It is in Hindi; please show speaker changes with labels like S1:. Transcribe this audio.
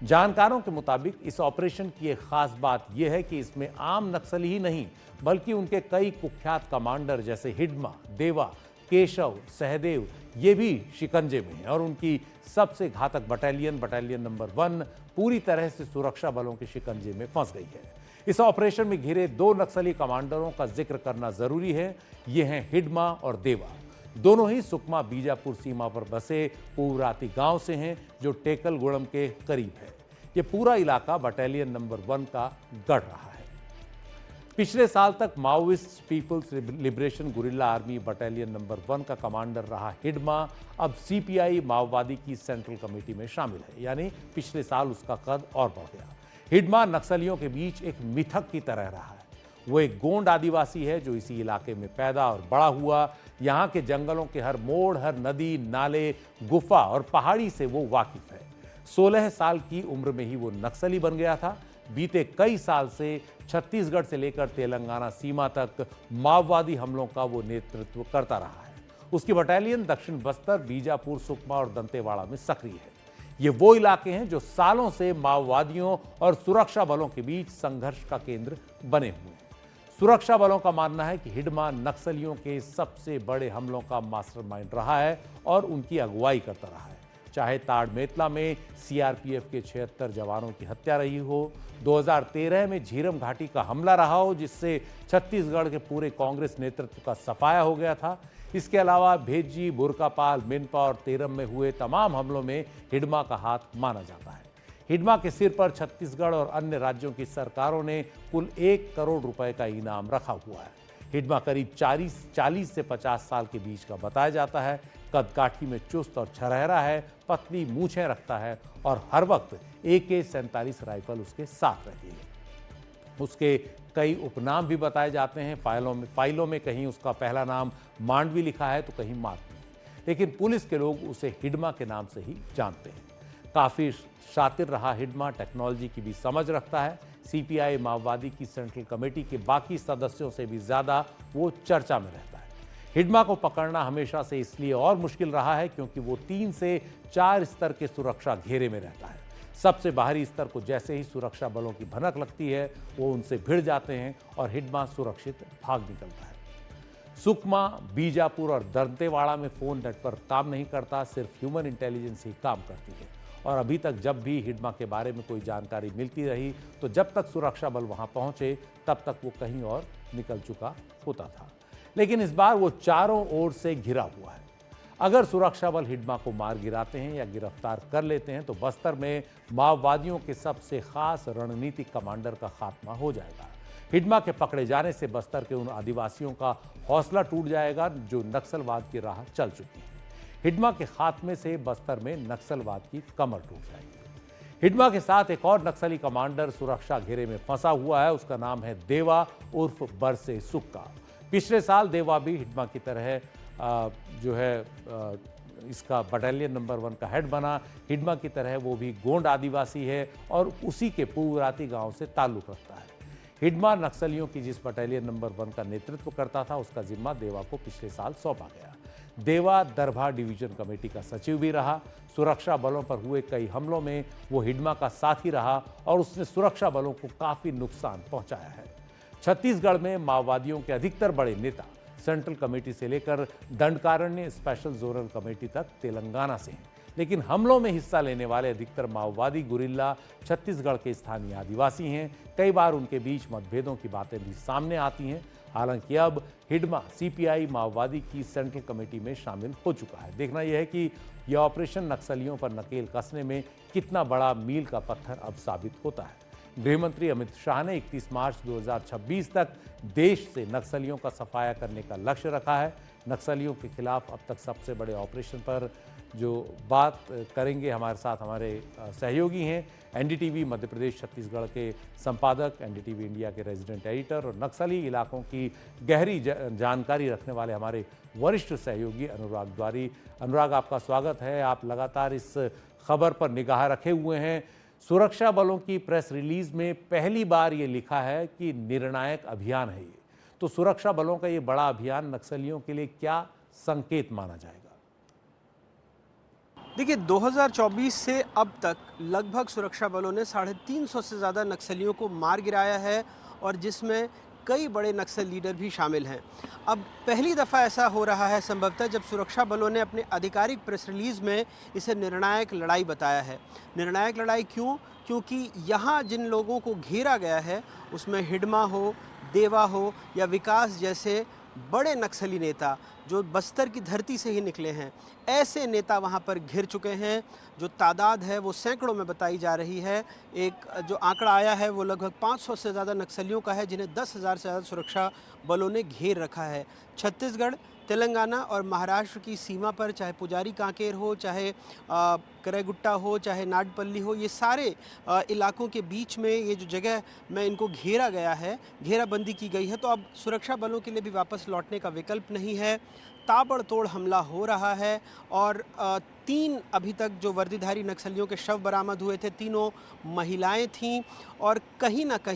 S1: जानकारों के मुताबिक इस ऑपरेशन की एक खास बात यह है कि इसमें आम नक्सली ही नहीं बल्कि उनके कई कुख्यात कमांडर जैसे हिडमा, देवा, केशव, सहदेव ये भी शिकंजे में हैं और उनकी सबसे घातक बटालियन नंबर 1 पूरी तरह से सुरक्षा बलों के शिकंजे में फंस गई है। इस ऑपरेशन में घिरे 2 नक्सली कमांडरों का जिक्र करना जरूरी है। ये हैं हिडमा और देवा। दोनों ही सुकमा बीजापुर सीमा पर बसे पूवराती गांव से हैं जो टेकलगुड़म के करीब है। ये पूरा इलाका बटालियन नंबर 1 का गढ़ रहा है। पिछले साल तक Maoist People's Liberation Guerrilla Army battalion number 1 का कमांडर रहा हिडमा अब सीपीआई माओवादी की सेंट्रल कमेटी में शामिल है, यानी पिछले साल उसका कद और बढ़ गया। हिडमा नक्सलियों के बीच एक मिथक की तरह रहा है। वो एक गोंड आदिवासी है जो इसी इलाके में पैदा और बड़ा हुआ। यहाँ के जंगलों के हर मोड़, हर नदी, नाले, गुफा और पहाड़ी से वो वाकिफ है। 16 साल की उम्र में ही वो नक्सली बन गया था। बीते कई साल से छत्तीसगढ़ से लेकर तेलंगाना सीमा तक माओवादी हमलों का वो नेतृत्व करता रहा है। उसकी बटालियन दक्षिण बस्तर, बीजापुर, सुकमा और दंतेवाड़ा में सक्रिय है। ये वो इलाके हैं जो सालों से माओवादियों और सुरक्षा बलों के बीच संघर्ष का केंद्र बने हुए हैं। सुरक्षा बलों का मानना है कि हिडमा नक्सलियों के सबसे बड़े हमलों का मास्टरमाइंड रहा है और उनकी अगुवाई करता रहा है। चाहे ताड़मेतला में सीआरपीएफ के 76 जवानों की हत्या रही हो, 2013 में झीरम घाटी का हमला रहा हो जिससे छत्तीसगढ़ के पूरे कांग्रेस नेतृत्व का सफाया हो गया था। इसके अलावा भेज्जी, बुरकापाल, मिनपा और तेरम में हुए तमाम हमलों में हिडमा का हाथ माना जाता है। हिडमा के सिर पर छत्तीसगढ़ और अन्य राज्यों की सरकारों ने कुल 1 करोड़ रुपए का इनाम रखा हुआ है। हिडमा करीब 40 से 50 साल के बीच का बताया जाता है। कदकाठी में चुस्त और छरहरा है, पतली मूछें रखता है और हर वक्त AK-47 राइफल उसके साथ रहती है। उसके कई उपनाम भी बताए जाते हैं। फाइलों में कहीं उसका पहला नाम मांडवी लिखा है तो कहीं मातमी, लेकिन पुलिस के लोग उसे हिडमा के नाम से ही जानते हैं। काफ़ी शातिर रहा हिडमा, टेक्नोलॉजी की भी समझ रखता है। सीपीआई माओवादी की सेंट्रल कमेटी के बाकी सदस्यों से भी ज़्यादा वो चर्चा में रहता है। हिडमा को पकड़ना हमेशा से इसलिए और मुश्किल रहा है क्योंकि वो 3 से 4 स्तर के सुरक्षा घेरे में रहता है। सबसे बाहरी स्तर को जैसे ही सुरक्षा बलों की भनक लगती है वो उनसे भिड़ जाते हैं और हिडमा सुरक्षित भाग निकलता है। सुकमा, बीजापुर और दंतेवाड़ा में फोन नेटवर्क काम नहीं करता, सिर्फ ह्यूमन इंटेलिजेंस ही काम करती है। और अभी तक जब भी हिडमा के बारे में कोई जानकारी मिलती रही तो जब तक सुरक्षा बल वहां पहुंचे तब तक वो कहीं और निकल चुका होता था। लेकिन इस बार वो चारों ओर से घिरा हुआ है। अगर सुरक्षा बल हिडमा को मार गिराते हैं या गिरफ्तार कर लेते हैं तो बस्तर में माओवादियों के सबसे खास रणनीतिक कमांडर का खात्मा हो जाएगा। हिडमा के पकड़े जाने से बस्तर के उन आदिवासियों का हौसला टूट जाएगा जो नक्सलवाद की राह चल चुकी है। हिडमा के खात्मे से बस्तर में नक्सलवाद की कमर टूट जाएगी। हिडमा के साथ एक और नक्सली कमांडर सुरक्षा घेरे में फंसा हुआ है। उसका नाम है देवा उर्फ बरसे सुक्का। पिछले साल देवा भी हिडमा की तरह इसका बटालियन नंबर 1 का हेड बना। हिडमा की तरह वो भी गोंड आदिवासी है और उसी के पूवराती गांव से ताल्लुक रखता है। हिडमा नक्सलियों की जिस बटालियन नंबर 1 का नेतृत्व करता था उसका जिम्मा देवा को पिछले साल सौंपा गया। देवा दरभा डिवीजन कमेटी का सचिव भी रहा। सुरक्षा बलों पर हुए कई हमलों में वो हिडमा का साथी रहा और उसने सुरक्षा बलों को काफी नुकसान पहुंचाया है। छत्तीसगढ़ में माओवादियों के अधिकतर बड़े नेता सेंट्रल कमेटी से लेकर दंडकारण्य स्पेशल जोनल कमेटी तक तेलंगाना से हैं, लेकिन हमलों में हिस्सा लेने वाले अधिकतर माओवादी गुरिल्ला छत्तीसगढ़ के स्थानीय आदिवासी हैं। कई बार उनके बीच मतभेदों की बातें भी सामने आती हैं। हालांकि अब हिडमा सीपीआई माओवादी की सेंट्रल कमेटी में शामिल हो चुका है। देखना यह है कि यह ऑपरेशन नक्सलियों पर नकेल कसने में कितना बड़ा मील का पत्थर अब साबित होता है। गृहमंत्री अमित शाह ने 31 मार्च 2026 तक देश से नक्सलियों का सफाया करने का लक्ष्य रखा है। नक्सलियों के खिलाफ अब तक सबसे बड़े ऑपरेशन पर जो बात करेंगे हमारे साथ हमारे सहयोगी हैं, एनडीटीवी मध्य प्रदेश छत्तीसगढ़ के संपादक, एनडीटीवी इंडिया के रेजिडेंट एडिटर और नक्सली इलाकों की गहरी जानकारी रखने वाले हमारे वरिष्ठ सहयोगी अनुराग द्वारी। अनुराग, आपका स्वागत है। आप लगातार इस खबर पर निगाह रखे हुए हैं। सुरक्षा बलों की प्रेस रिलीज में पहली बार ये लिखा है कि निर्णायक अभियान है ये, तो सुरक्षा बलों का ये बड़ा अभियान नक्सलियों के लिए क्या संकेत माना जाएगा?
S2: देखिए 2024 से अब तक लगभग सुरक्षा बलों ने 350 से ज़्यादा नक्सलियों को मार गिराया है और जिसमें कई बड़े नक्सल लीडर भी शामिल हैं। अब पहली दफ़ा ऐसा हो रहा है संभवतः जब सुरक्षा बलों ने अपने आधिकारिक प्रेस रिलीज़ में इसे निर्णायक लड़ाई बताया है। निर्णायक लड़ाई क्यों? क्योंकि यहाँ जिन लोगों को घेरा गया है उसमें हिडमा हो, देवा हो या विकास जैसे बड़े नक्सली नेता जो बस्तर की धरती से ही निकले हैं, ऐसे नेता वहाँ पर घिर चुके हैं। जो तादाद है वो सैकड़ों में बताई जा रही है। एक जो आंकड़ा आया है वो लगभग 500 से ज़्यादा नक्सलियों का है जिन्हें 10,000 से ज़्यादा सुरक्षा बलों ने घेर रखा है। छत्तीसगढ़, तेलंगाना और महाराष्ट्र की सीमा पर चाहे पुजारी कांकेर हो, चाहे करैगुट्टा हो, चाहे नाडपल्ली हो, ये सारे इलाकों के बीच में ये जो जगह में इनको घेरा गया है, घेराबंदी की गई है, तो अब सुरक्षा बलों के लिए भी वापस लौटने का विकल्प नहीं है। ताबड़तोड़ हमला हो रहा है और 3 अभी तक जो वर्दीधारी नक्सलियों के शव बरामद हुए थे, तीनों महिलाएं थीं और कहीं न कहीं